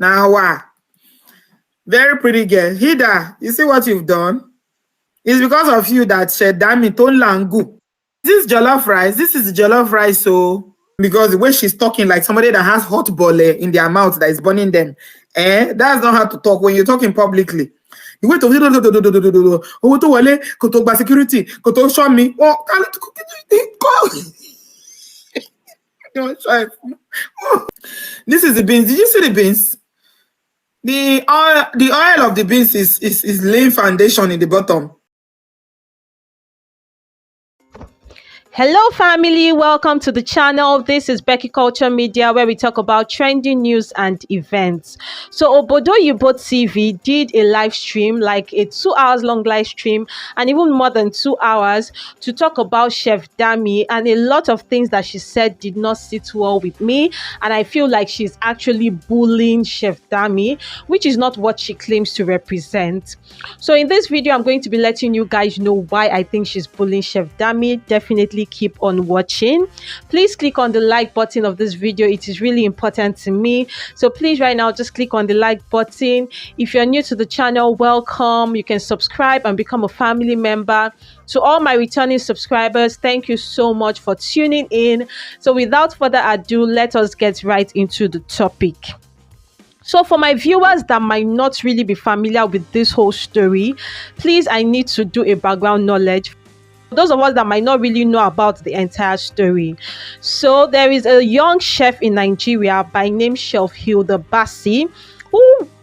Now, very pretty girl. Hilda, you see what you've done? It's because of you that Dami ton langu. This jollof rice, this is jollof rice, so because the way she's talking like somebody that has hot bole in their mouth that is burning them. That's not how to talk when you're talking publicly. You wait to security, show me. This is the beans. Did you see the beans? The oil of the beans is laying foundation in the bottom. Hello family, welcome to the channel. This is Becky Culture Media, where we talk about trending news and events. So OBODO TV did a live stream, like a 2 hours long live stream, and even more than 2 hours, to talk about Chef Dami, and a lot of things that she said did not sit well with me, and I feel like she's actually bullying Chef Dami, which is not what she claims to represent. So in this video, I'm going to be letting you guys know why I think she's bullying Chef Dami. Definitely keep on watching. Please click on the like button of this video. It is really important to me, so please right now just click on the like button. If you're new to the channel, welcome. You can subscribe and become a family member. To all my returning subscribers, thank you so much for tuning in. So without further ado, let us get right into the topic. So for my viewers that might not really be familiar with this whole story, please, I need to do a background knowledge. Those of us that might not really know about the entire story. So there is a young chef in Nigeria by name Chef HILDA BACI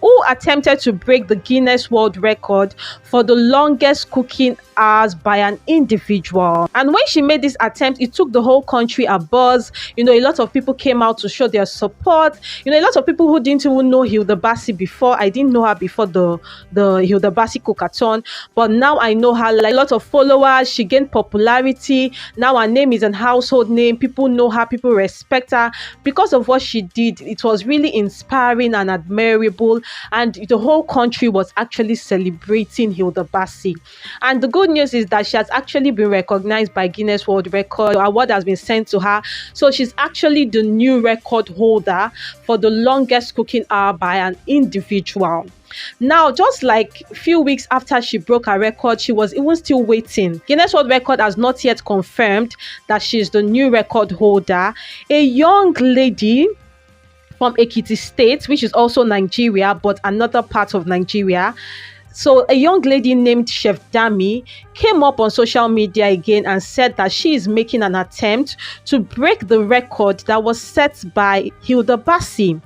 who attempted to break the Guinness World Record for the longest cooking hours by an individual. And when she made this attempt, it took the whole country a buzz. You know, a lot of people came out to show their support. You know, a lot of people who didn't even know HILDA BACI before. I didn't know her before the HILDA BACI cookathon, but now I know her. Like, a lot of followers. She gained popularity. Now her name is a household name. People know her. People respect her because of what she did. It was really inspiring and admirable, and the whole country was actually celebrating HILDA BACI. And the good news is that she has actually been recognized by Guinness World Record. The award has been sent to her, so she's actually the new record holder for the longest cooking hour by an individual. Now, just like a few weeks after she broke her record, she was even still waiting. Guinness World Record has not yet confirmed that she's the new record holder. A young lady from Ekiti State, which is also Nigeria, but another part of Nigeria. So a young lady named Chef Dami came up on social media again and said that she is making an attempt to break the record that was set by HILDA BACI.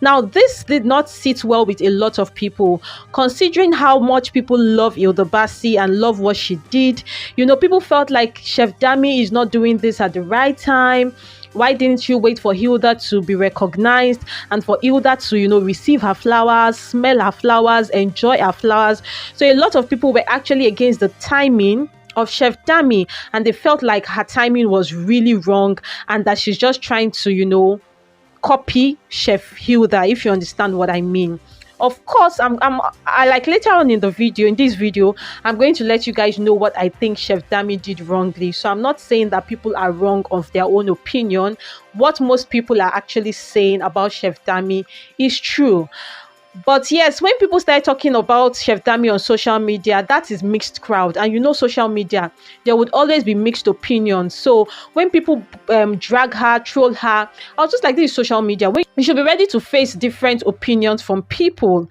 Now, this did not sit well with a lot of people, considering how much people love HILDA BACI and love what she did. You know, people felt like Chef Dami is not doing this at the right time. Why didn't you wait for HILDA to be recognized and for HILDA to, you know, receive her flowers, smell her flowers, enjoy her flowers? So a lot of people were actually against the timing of Chef Dami, and they felt like her timing was really wrong and that she's just trying to, you know, copy Chef HILDA, if you understand what I mean. Of course, I like later on in this video, I'm going to let you guys know what I think Chef Dami did wrongly. So I'm not saying that people are wrong of their own opinion. What most people are actually saying about Chef Dami is true. But yes, when people start talking about Chef Dami on social media, that is mixed crowd. And you know, social media, there would always be mixed opinions. So when people drag her, troll her, I was just like, this is social media. We should be ready to face different opinions from people.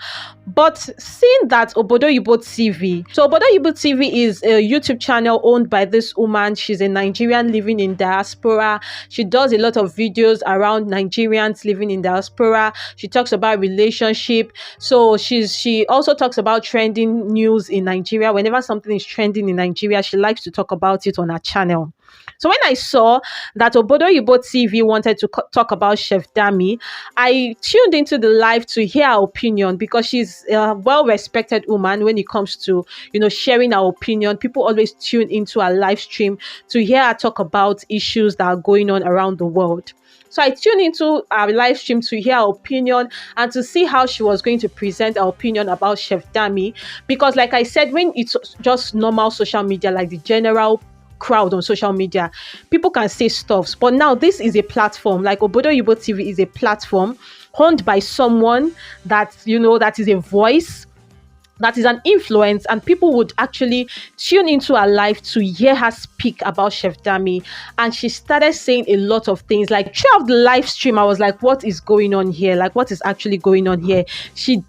But seeing that OBODO TV, so OBODO TV is a YouTube channel owned by this woman. She's a Nigerian living in diaspora. She does a lot of videos around Nigerians living in diaspora. She talks about relationship. So she also talks about trending news in Nigeria. Whenever something is trending in Nigeria, she likes to talk about it on her channel. So when I saw that OBODO TV wanted to talk about Chef Dami, I tuned into the live to hear her opinion, because she's a well-respected woman when it comes to, you know, sharing her opinion. People always tune into her live stream to hear her talk about issues that are going on around the world. So I tuned into our live stream to hear her opinion and to see how she was going to present her opinion about Chef Dami. Because like I said, when it's just normal social media, like the general crowd on social media, people can say stuff. But now this is a platform, like OBODO TV is a platform honed by someone that, that is a voice, that is an influence, and people would actually tune into her life to hear her speak about Chef Dami. And she started saying a lot of things. Like throughout the live stream, I was like, what is going on here? Like, what is actually going on here? She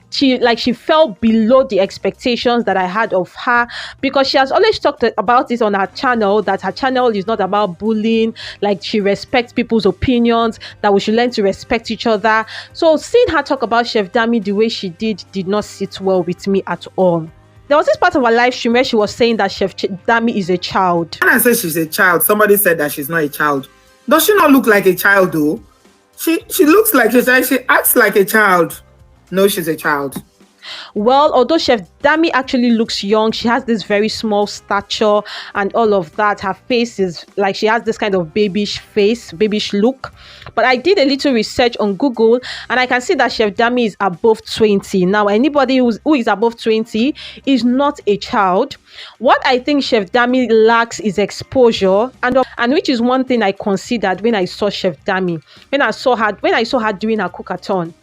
fell below the expectations that I had of her, because she has always talked about this on her channel, that her channel is not about bullying. Like, she respects people's opinions, that we should learn to respect each other. So seeing her talk about Chef Dami the way she did not sit well with me at all. There was this part of her live stream where she was saying that Chef Dami is a child. When I say she's a child, somebody said that she's not a child. Does she not look like a child though? She looks like a child. She acts like a child. No, she's a child. Well, although Chef Dami actually looks young, she has this very small stature and all of that. Her face is like, she has this kind of babyish face, babyish look. But I did a little research on Google, and I can see that Chef Dami is above 20. Now, anybody who is above 20 is not a child. What I think Chef Dami lacks is exposure, and which is one thing I considered when I saw Chef Dami. When I saw her doing her cookathon,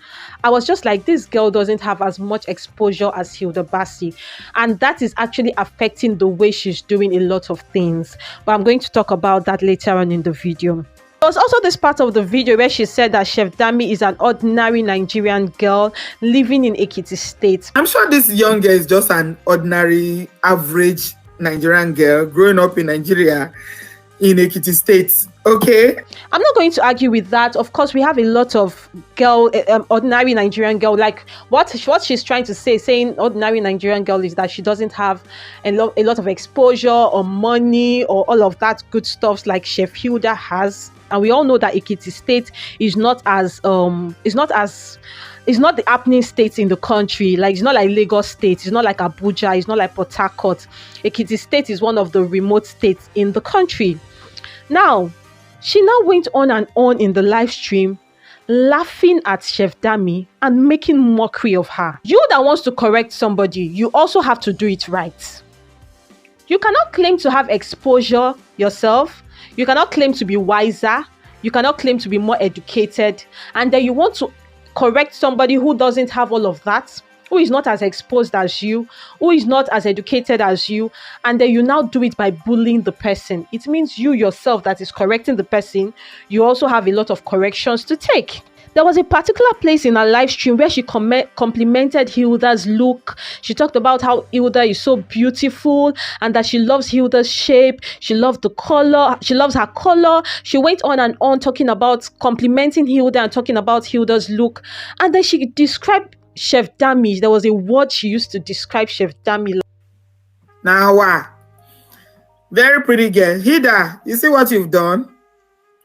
I was just like, this girl doesn't have as much exposure as HILDA BACI, and that is actually affecting the way she's doing a lot of things. But I'm going to talk about that later on in the video. There was also this part of the video where she said that Chef Dami is an ordinary Nigerian girl living in Ekiti State. I'm sure this young girl is just an ordinary, average Nigerian girl growing up in Nigeria in Ekiti State. Okay, I'm not going to argue with that. Of course, we have a lot of ordinary Nigerian girl. Like what she's trying to say, saying ordinary Nigerian girl, is that she doesn't have a lot of exposure or money or all of that good stuff like Chef HILDA has. And we all know that Ekiti State is not the happening state in the country. Like, it's not like Lagos State, it's not like Abuja, it's not like Port Harcourt. Ekiti State is one of the remote states in the country. Now, she now went on and on in the live stream, laughing at Chef Dami and making mockery of her. You that wants to correct somebody, you also have to do it right. You cannot claim to have exposure yourself. You cannot claim to be wiser. You cannot claim to be more educated. And then you want to correct somebody who doesn't have all of that, who is not as exposed as you, who is not as educated as you, and then you now do it by bullying the person. It means you yourself that is correcting the person, you also have a lot of corrections to take. There was a particular place in her live stream where she complimented HILDA's look. She talked about how HILDA is so beautiful and that she loves HILDA's shape. She loves the color. She loves her color. She went on and on talking about complimenting HILDA and talking about HILDA's look. And then she described Chef Dami. There was a word she used to describe Chef Dami. Now, wow. Very pretty girl. HILDA, you see what you've done?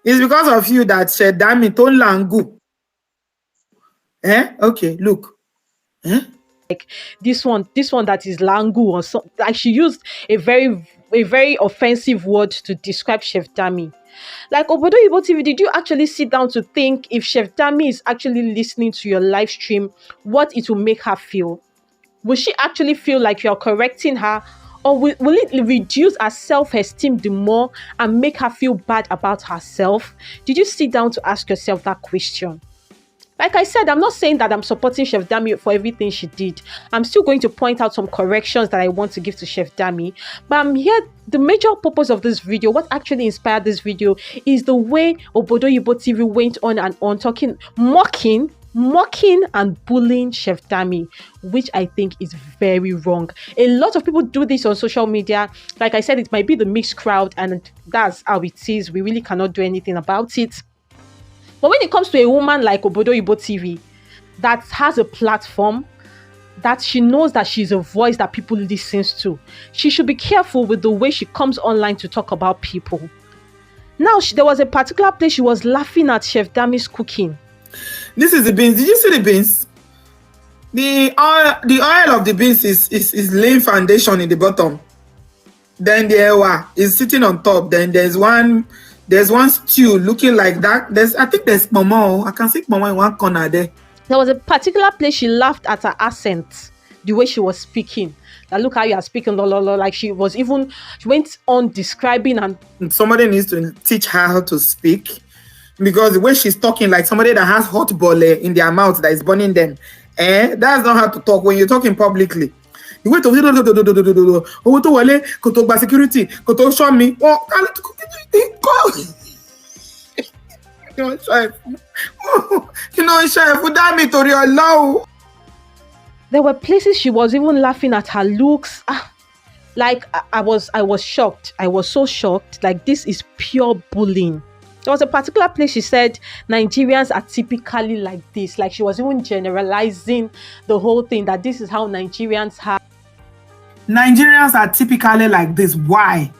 It's because of you that Chef Dami ton langu. Okay, look. Like this one that is langu or something. Like, she used a very offensive word to describe Chef Dami. Like, OBODO TV, did you actually sit down to think if Chef Dami is actually listening to your live stream, what it will make her feel? Will she actually feel like you're correcting her, or will it reduce her self-esteem the more and make her feel bad about herself? Did you sit down to ask yourself that question? Like I said, I'm not saying that I'm supporting Chef Dami for everything she did. I'm still going to point out some corrections that I want to give to Chef Dami. But I'm here, the major purpose of this video, what actually inspired this video, is the way OBODO TV went on and on talking, mocking and bullying Chef Dami, which I think is very wrong. A lot of people do this on social media. Like I said, it might be the mixed crowd, and that's how it is. We really cannot do anything about it. But when it comes to a woman like OBODO TV that has a platform, that she knows that she's a voice that people listen to, she should be careful with the way she comes online to talk about people. Now, there was a particular place she was laughing at Chef Dami's cooking. This is the beans. Did you see the beans? The oil of the beans is laying foundation in the bottom. Then the ewa is sitting on top. Then there's one stew looking like that. I think there's mama. I can see mama in one corner there. There was a particular place she laughed at her accent, the way she was speaking. That look how you are speaking, like she went on describing, and somebody needs to teach her how to speak. because the way she's talking like somebody that has hot ball in their mouth that is burning them. That's not how to talk when you're talking publicly. The way to owó tó wọlé kò tó gba security kò tó show me. Dami torí Ọlọ́run. There were places she was even laughing at her looks. Like I was shocked. I was so shocked. Like, this is pure bullying. There was a particular place she said Nigerians are typically like this. Like, she was even generalizing the whole thing, that this is how Nigerians have. Nigerians are typically like this. Why?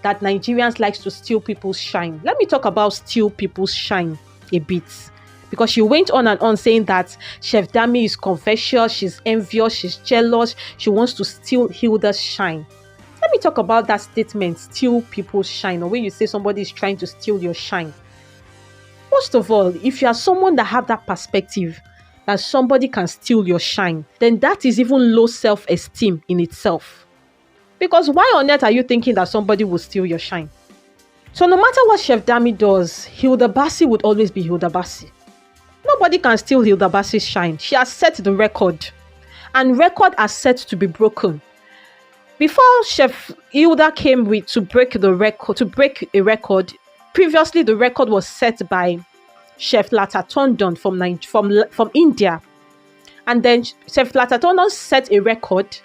That Nigerians likes to steal people's shine. Let me talk about steal people's shine a bit. Because she went on and on saying that Chef Dami is confessional, she's envious, she's jealous, she wants to steal Hilda's shine. Let me talk about that statement, steal people's shine, or when you say somebody is trying to steal your shine. First of all, if you are someone that have that perspective, that somebody can steal your shine, then that is even low self-esteem in itself. Because why on earth are you thinking that somebody will steal your shine? So no matter what Chef Dami does, Hilda BACI would always be Hilda BACI. Nobody can steal Hilda BACI's shine. She has set the record, and record are set to be broken. Before Chef Hilda came to break a record, previously the record was set by Chef Lata Tondon from India. And then Chef Lata Tondon set a record,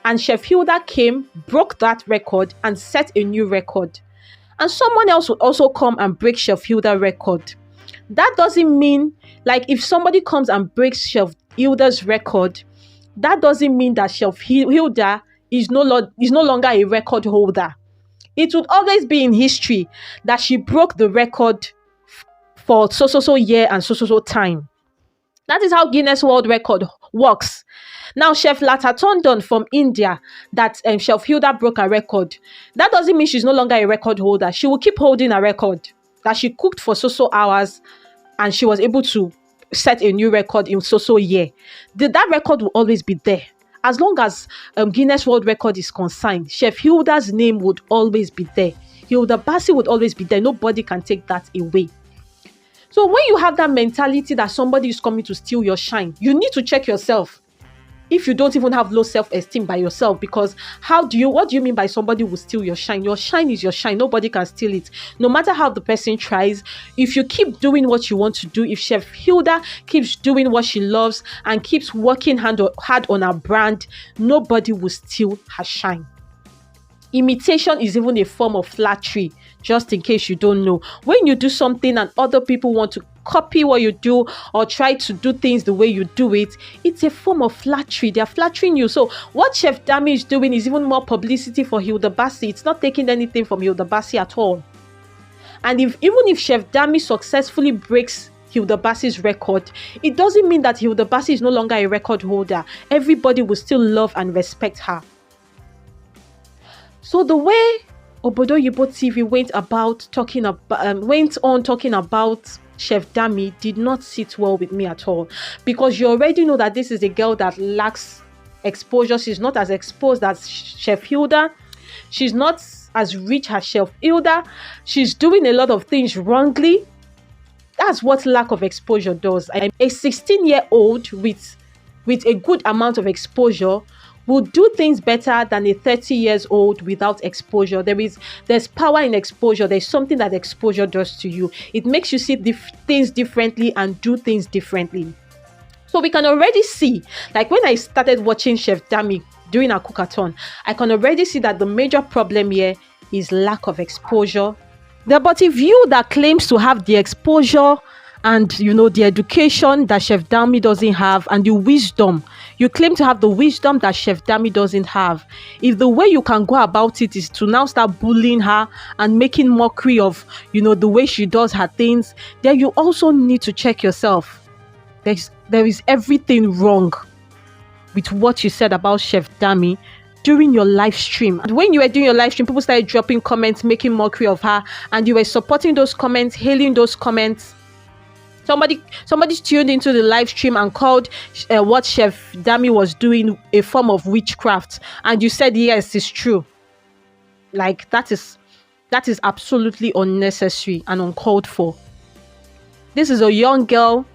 and Chef Hilda came, broke that record, and set a new record. And someone else would also come and break Chef Hilda's record. That doesn't mean, like, if somebody comes and breaks Chef Hilda's record, that doesn't mean that Chef Hilda is no longer a record holder. It would always be in history that she broke the record for so year and so time. That is how Guinness World Record works. Now, Chef Lata Tondon from India, that Chef Hilda broke a record. That doesn't mean she's no longer a record holder. She will keep holding a record that she cooked for so hours, and she was able to set a new record in so year. That record will always be there. As long as Guinness World Record is concerned, Chef Hilda's name would always be there. Hilda BACI would always be there. Nobody can take that away. So when you have that mentality that somebody is coming to steal your shine, you need to check yourself. If you don't even have low self-esteem by yourself, because what do you mean by somebody will steal your shine? Your shine is your shine. Nobody can steal it. No matter how the person tries, if you keep doing what you want to do, if Chef Hilda keeps doing what she loves and keeps working hard on her brand, nobody will steal her shine. Imitation is even a form of flattery, just in case you don't know. When you do something and other people want to copy what you do or try to do things the way you do it, it's a form of flattery. They're flattering you. So what Chef Dami is doing is even more publicity for Hilda BACI. It's not taking anything from Hilda BACI at all. And even if Chef Dami successfully breaks Hilda BACI's record, it doesn't mean that Hilda BACI is no longer a record holder. Everybody will still love and respect her. So the way OBODO TV went on talking about Chef Dami did not sit well with me at all, because you already know that this is a girl that lacks exposure. She's not as exposed as Chef Hilda. She's not as rich as Chef Hilda. She's doing a lot of things wrongly. That's what lack of exposure does. A 16-year-old with a good amount of exposure will do things better than a 30-year-old without exposure. There's power in exposure. There's something that exposure does to you. It makes you see things differently and do things differently. So we can already see, like when I started watching Chef Dami during our cookathon, I can already see that the major problem here is lack of exposure. But if you that claims to have the exposure and the education that Chef Dami doesn't have, and the wisdom, you claim to have the wisdom that Chef Dami doesn't have, if the way you can go about it is to now start bullying her and making mockery of the way she does her things, then you also need to check yourself. There is everything wrong with what you said about Chef Dami during your live stream. And when you were doing your live stream, people started dropping comments, making mockery of her, and you were supporting those comments, hailing those comments. Somebody tuned into the live stream and called what Chef Dami was doing a form of witchcraft, and you said yes, it's true. Like, that is That is absolutely unnecessary and uncalled for. This is a young girl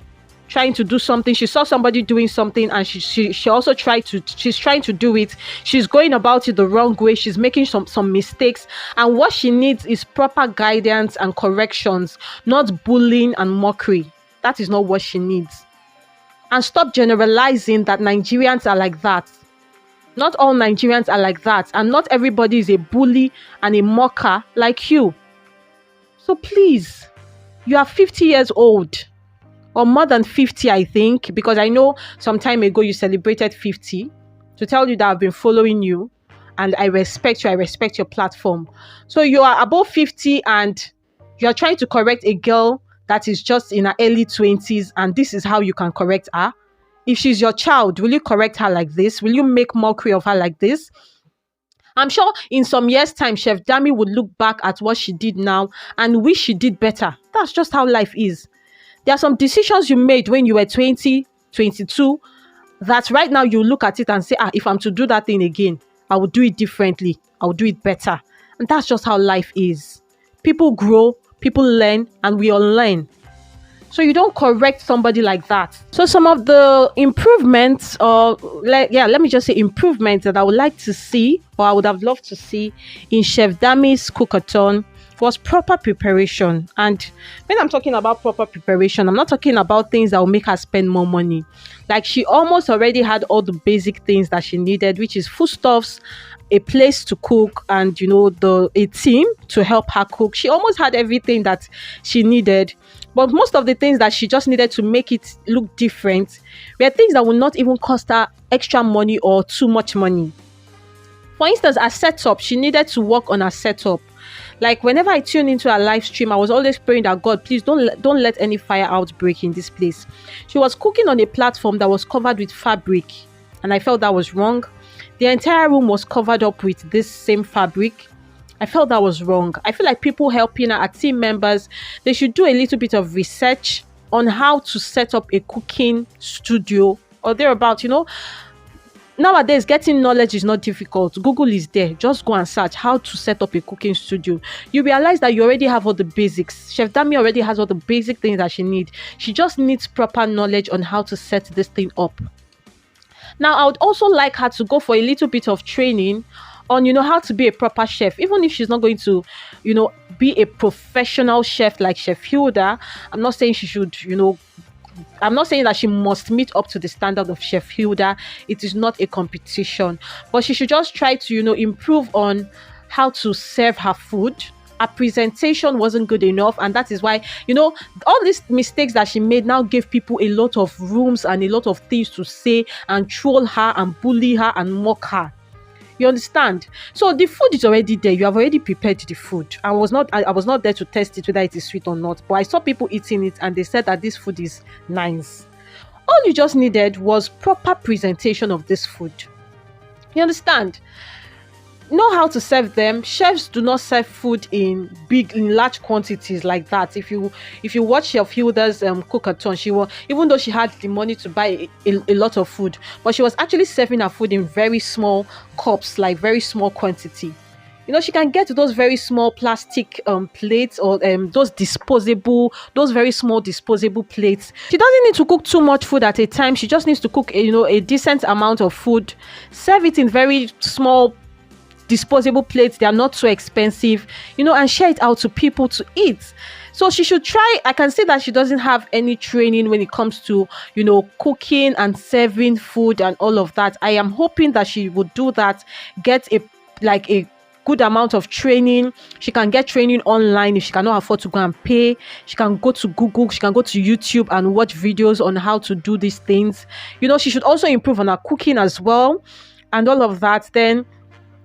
trying to do something. She saw somebody doing something, and she also she's trying to do it. She's going about it the wrong way. She's making some mistakes, and what she needs is proper guidance and corrections, not bullying and mockery. That is not what she needs. And stop generalizing that Nigerians are like that. Not all Nigerians are like that, and not everybody is a bully and a mocker like you. So please, you are 50 years old, or more than 50, I think, because I know some time ago you celebrated 50. To tell you that I've been following you and I respect you, I respect your platform. So you are above 50 and you are trying to correct a girl that is just in her early 20s, and this is how you can correct her. If she's your child, will you correct her like this? Will you make mockery of her like this? I'm sure in some years' time, Chef Dami would look back at what she did now and wish she did better. That's just how life is. There are some decisions you made when you were 20, 22, that right now you look at it and say, if I'm to do that thing again, I will do it differently. I will do it better. And that's just how life is. People grow, people learn, and we all learn. So you don't correct somebody like that. So some of the improvements, let me just say improvements that I would like to see, or I would have loved to see in Chef Dami's cookathon was proper preparation. And when I'm talking about proper preparation, I'm not talking about things that will make her spend more money. Like, she almost already had all the basic things that she needed, which is foodstuffs, a place to cook, and a team to help her cook. She almost had everything that she needed. But most of the things that she just needed to make it look different were things that would not even cost her extra money or too much money. For instance, her setup, she needed to work on her setup. Like, whenever I tune into her live stream, I was always praying that, God, please don't let any fire outbreak in this place. She was cooking on a platform that was covered with fabric, and I felt that was wrong. The entire room was covered up with this same fabric. I felt that was wrong. I feel like people helping her, team members, they should do a little bit of research on how to set up a cooking studio or thereabout. Nowadays, getting knowledge is not difficult. Google is there. Just go and search how to set up a cooking studio. You realize that you already have all the basics. Chef Dami already has all the basic things that she needs. She just needs proper knowledge on how to set this thing up. Now, I would also like her to go for a little bit of training on, how to be a proper chef. Even if she's not going to, be a professional chef like Chef Hilda, I'm not saying she should, I'm not saying that she must meet up to the standard of Chef Hilda. It is not a competition. But she should just try to, improve on how to serve her food. Her presentation wasn't good enough, and that is why, all these mistakes that she made now gave people a lot of rooms and a lot of things to say and troll her and bully her and mock her. You understand? So the food is already there. You have already prepared the food. I was not there to test it whether it is sweet or not, but I saw people eating it and they said that this food is nice. All you just needed was proper presentation of this food. You understand? Know how to serve them. Chefs do not serve food in large quantities like that. If you watch Chef Hilda's cookathon, even though she had the money to buy a lot of food, but she was actually serving her food in very small cups, like very small quantity. She can get those very small plastic plates, or those very small disposable plates. She doesn't need to cook too much food at a time. She just needs to cook a decent amount of food, serve it in very small disposable plates. They are not so expensive, and share it out to people to eat. So she should try. I can see that she doesn't have any training when it comes to cooking and serving food and all of that. I am hoping that she would do that, get a good amount of training. She can get training online. If she cannot afford to go and pay, she can go to Google, she can go to YouTube and watch videos on how to do these things. She should also improve on her cooking as well and all of that. Then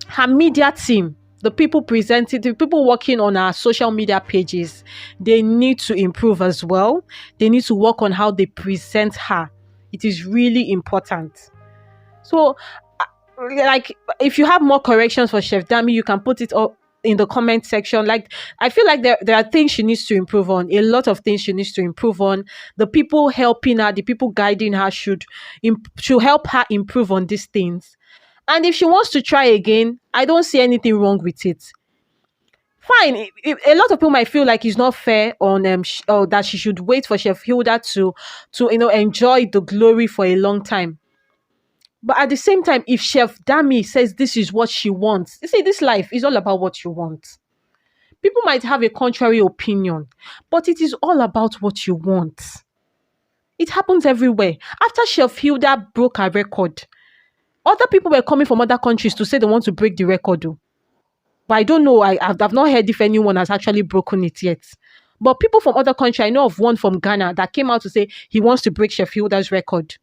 her media team, the people presenting, the people working on our social media pages, they need to improve as well. They need to work on how they present her. It is really important. So, if you have more corrections for Chef Dami, you can put it up in the comment section. I feel like there are things she needs to improve on. A lot of things she needs to improve on. The people helping her, the people guiding her should help her improve on these things. And if she wants to try again, I don't see anything wrong with it. fine. A lot of people might feel like it's not fair on or that she should wait for Chef Hilda to enjoy the glory for a long time. But at the same time, if Chef Dami says this is what she wants, you see, this life is all about what you want. People might have a contrary opinion, but it is all about what you want. It happens everywhere. After Chef Hilda broke her record, other people were coming from other countries to say they want to break the record. Though. But I don't know. I've not heard if anyone has actually broken it yet. But people from other countries, I know of one from Ghana that came out to say he wants to break Chef Hilda's record.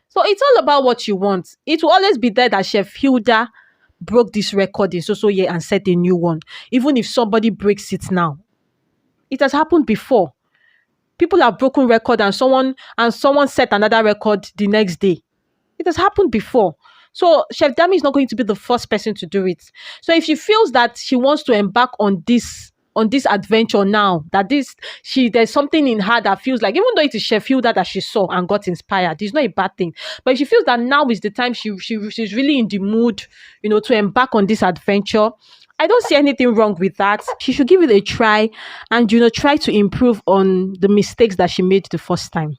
So it's all about what you want. It will always be there that Chef Hilda broke this record in so year and set a new one. Even if somebody breaks it now. It has happened before. People have broken record and someone set another record the next day. It has happened before. So Chef Dami is not going to be the first person to do it. So if she feels that she wants to embark on this adventure now, that there's something in her that feels like, even though it is Chef Hilda that she saw and got inspired, it's not a bad thing. But if she feels that now is the time she's really in the mood, to embark on this adventure, I don't see anything wrong with that. She should give it a try and try to improve on the mistakes that she made the first time.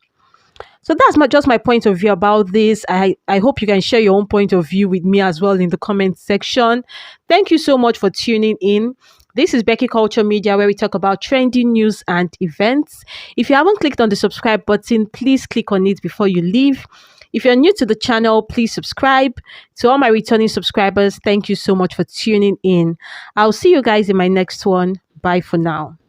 So that's just my point of view about this. I hope you can share your own point of view with me as well in the comment section. Thank you so much for tuning in. This is Becky Culture Media, where we talk about trending news and events. If you haven't clicked on the subscribe button, please click on it before you leave. If you're new to the channel, please subscribe. To all my returning subscribers, thank you so much for tuning in. I'll see you guys in my next one. Bye for now.